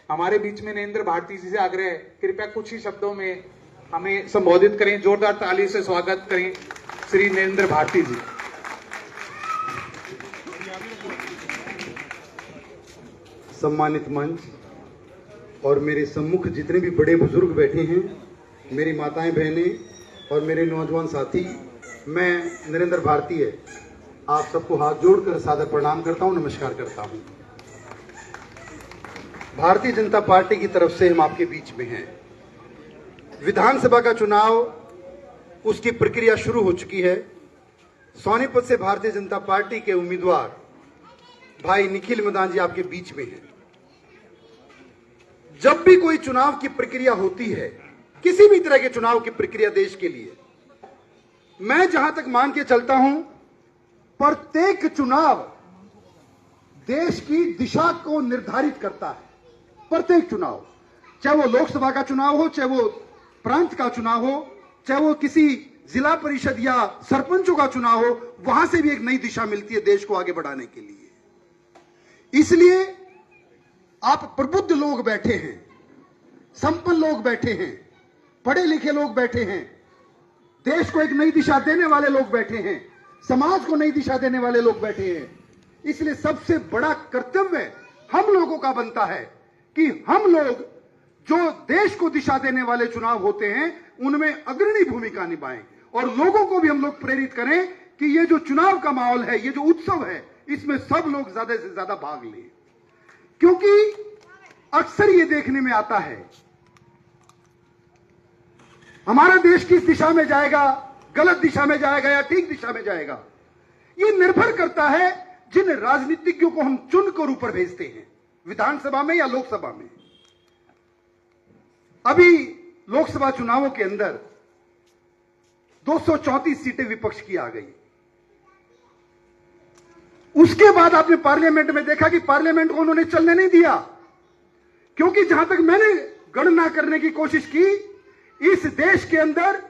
हमारे बीच में नरेंद्र भारती जी से आग्रह है, कृपया कुछ ही शब्दों में हमें संबोधित करें। जोरदार ताली से स्वागत करें श्री नरेंद्र भारती जी। सम्मानित मंच और मेरे सम्मुख जितने भी बड़े बुजुर्ग बैठे हैं, मेरी माताएं बहनें और मेरे नौजवान साथी, मैं नरेंद्र भारती है आप सबको हाथ जोड़कर सादर प्रणाम करता हूं, नमस्कार करता हूं। भारतीय जनता पार्टी की तरफ से हम आपके बीच में हैं। विधानसभा का चुनाव, उसकी प्रक्रिया शुरू हो चुकी है। सोनीपत से भारतीय जनता पार्टी के उम्मीदवार भाई निखिल मदान जी आपके बीच में हैं। जब भी कोई चुनाव की प्रक्रिया होती है, किसी भी तरह के चुनाव की प्रक्रिया देश के लिए, मैं जहां तक मान के चलता हूं, प्रत्येक चुनाव देश की दिशा को निर्धारित करता है। प्रत्येक चुनाव, चाहे वो लोकसभा का चुनाव हो, चाहे वो प्रांत का चुनाव हो, चाहे वो किसी जिला परिषद या सरपंचों का चुनाव हो, वहां से भी एक नई दिशा मिलती है देश को आगे बढ़ाने के लिए। इसलिए आप प्रबुद्ध लोग बैठे हैं, संपन्न लोग बैठे हैं, पढ़े लिखे लोग बैठे हैं, देश को एक नई दिशा देने वाले लोग बैठे हैं, समाज को नई दिशा देने वाले लोग बैठे हैं। इसलिए सबसे बड़ा कर्तव्य हम लोगों का बनता है कि हम लोग जो देश को दिशा देने वाले चुनाव होते हैं उनमें अग्रणी भूमिका निभाएं और लोगों को भी हम लोग प्रेरित करें कि ये जो चुनाव का माहौल है, ये जो उत्सव है, इसमें सब लोग ज्यादा से ज्यादा भाग लें। क्योंकि अक्सर ये देखने में आता है हमारा देश किस दिशा में जाएगा, गलत दिशा में जाएगा या ठीक दिशा में जाएगा, ये निर्भर करता है जिन राजनीतिज्ञों को हम चुनकर ऊपर भेजते हैं, विधानसभा में या लोकसभा में। अभी लोकसभा चुनावों के अंदर 234 सीटें विपक्ष की आ गई। उसके बाद आपने पार्लियामेंट में देखा कि पार्लियामेंट को उन्होंने चलने नहीं दिया, क्योंकि जहां तक मैंने गणना करने की कोशिश की, इस देश के अंदर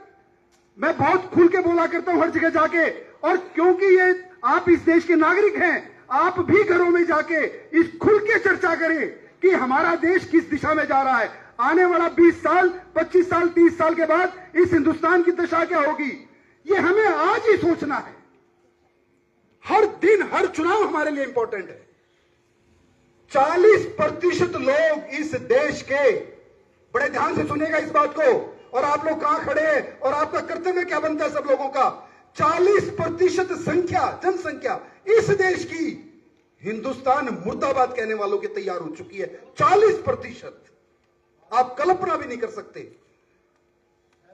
मैं बहुत खुल के बोला करता हूं हर जगह जाके, और क्योंकि ये आप इस देश के नागरिक हैं, आप भी घरों में जाके इस खुल के चर्चा करें कि हमारा देश किस दिशा में जा रहा है। आने वाला 20 साल, 25 साल, 30 साल के बाद इस हिंदुस्तान की दशा क्या होगी, ये हमें आज ही सोचना है। हर दिन, हर चुनाव हमारे लिए इंपॉर्टेंट है। 40% लोग इस देश के, बड़े ध्यान से सुनिएगा इस बात को, और आप लोग कहां खड़े हैं और आपका कर्तव्य क्या बनता है सब लोगों का। 40% संख्या, जनसंख्या इस देश की हिंदुस्तान मुर्दाबाद कहने वालों की तैयार हो चुकी है। 40%, आप कल्पना भी नहीं कर सकते।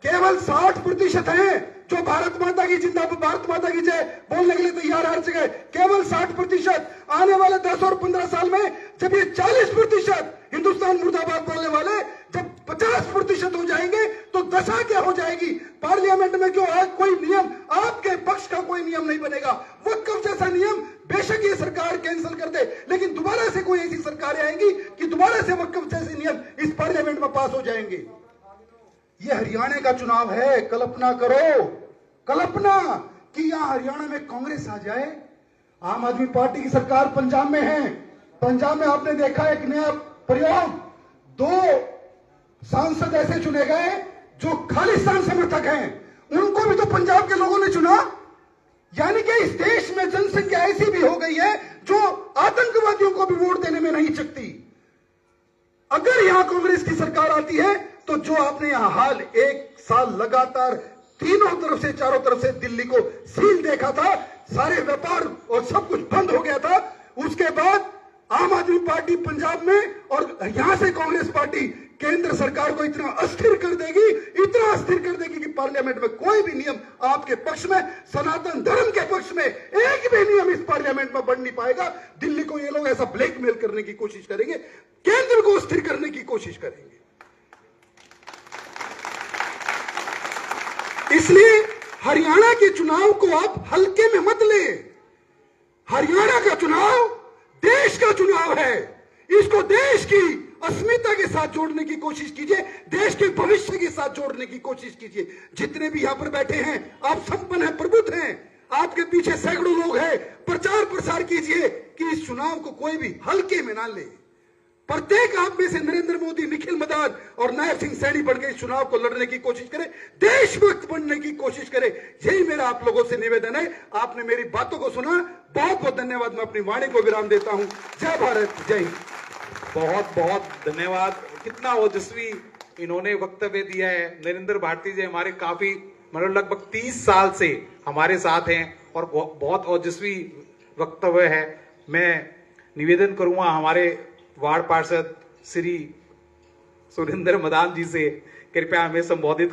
केवल 60% हैं जो भारत माता की जिंदाबाद, भारत माता की जय बोलने के लिए तैयार हर जगह। केवल 60%। आने वाले 10 और 15 साल में जब ये 40% हिंदुस्तान मुर्दाबाद बोलने वाले जब 50% हो जाएंगे तो दशा क्या हो जाएगी। पार्लियामेंट में जो आज कोई नियम, आपके पक्ष का कोई नियम नहीं बनेगा। वक्फ जैसा नियम बेशक ये सरकार कैंसिल कर दे, लेकिन दोबारा से कोई ऐसी सरकार आएगी कि दोबारा से वक्फ जैसे नियम इस पार्लियामेंट में पास हो जाएंगे। ये हरियाणा का चुनाव है। कल्पना करो, कल्पना कि यहां हरियाणा में कांग्रेस आ जाए। आम आदमी पार्टी की सरकार पंजाब में है। पंजाब में आपने देखा एक नया प्रयोग, 2 सांसद ऐसे चुने गए जो खालिस्तान समर्थक हैं। उनको भी तो पंजाब के लोगों ने चुना। यानी कि इस देश में जनसंख्या ऐसी भी हो गई है जो आतंकवादियों को भी वोट देने में नहीं चकती। अगर यहां कांग्रेस की सरकार आती है तो जो आपने यहां हाल 1 साल लगातार तीनों तरफ से, चारों तरफ से दिल्ली को सील देखा था, सारे व्यापार और सब कुछ बंद हो गया था। उसके बाद आम आदमी पार्टी पंजाब में और यहां से कांग्रेस पार्टी केंद्र सरकार को इतना अस्थिर कर देगी, इतना अस्थिर कर देगी कि पार्लियामेंट में कोई भी नियम आपके पक्ष में, सनातन धर्म के पक्ष में एक भी नियम इस पार्लियामेंट में बढ़ नहीं पाएगा। दिल्ली को ये लोग ऐसा ब्लैकमेल करने की कोशिश करेंगे, केंद्र को अस्थिर करने की कोशिश करेंगे। इसलिए हरियाणा के चुनाव को आप हल्के में मत लें। हरियाणा का चुनाव देश का चुनाव है। इसको देश की अस्मिता के साथ जोड़ने की कोशिश कीजिए, देश के भविष्य के साथ जोड़ने की कोशिश कीजिए। जितने भी यहां पर बैठे हैं, आप संपन्न हैं, प्रबुद्ध हैं, आपके पीछे सैकड़ों लोग हैं। प्रचार प्रसार कीजिए कि इस चुनाव को कोई भी हल्के में ना ले। प्रत्येक आप में से नरेंद्र मोदी, निखिल मदान और नायब सिंह सैनी बढ़ के इस चुनाव को लड़ने की कोशिश करे, देशभक्त बनने की कोशिश करे। यही मेरा आप लोगों से निवेदन है। आपने मेरी बातों को सुना, बहुत बहुत धन्यवाद। मैं अपनी वाणी को विराम देता हूं। जय भारत, जय हिंद। बहुत बहुत धन्यवाद। कितना ओजस्वी इन्होंने वक्तव्य दिया है। नरेंद्र भारती जी हमारे काफी मतलब लगभग 30 साल से हमारे साथ हैं और बहुत ओजस्वी वक्तव्य है। मैं निवेदन करूंगा हमारे वार्ड पार्षद श्री सुरेंद्र मदान जी से, कृपया हमें संबोधित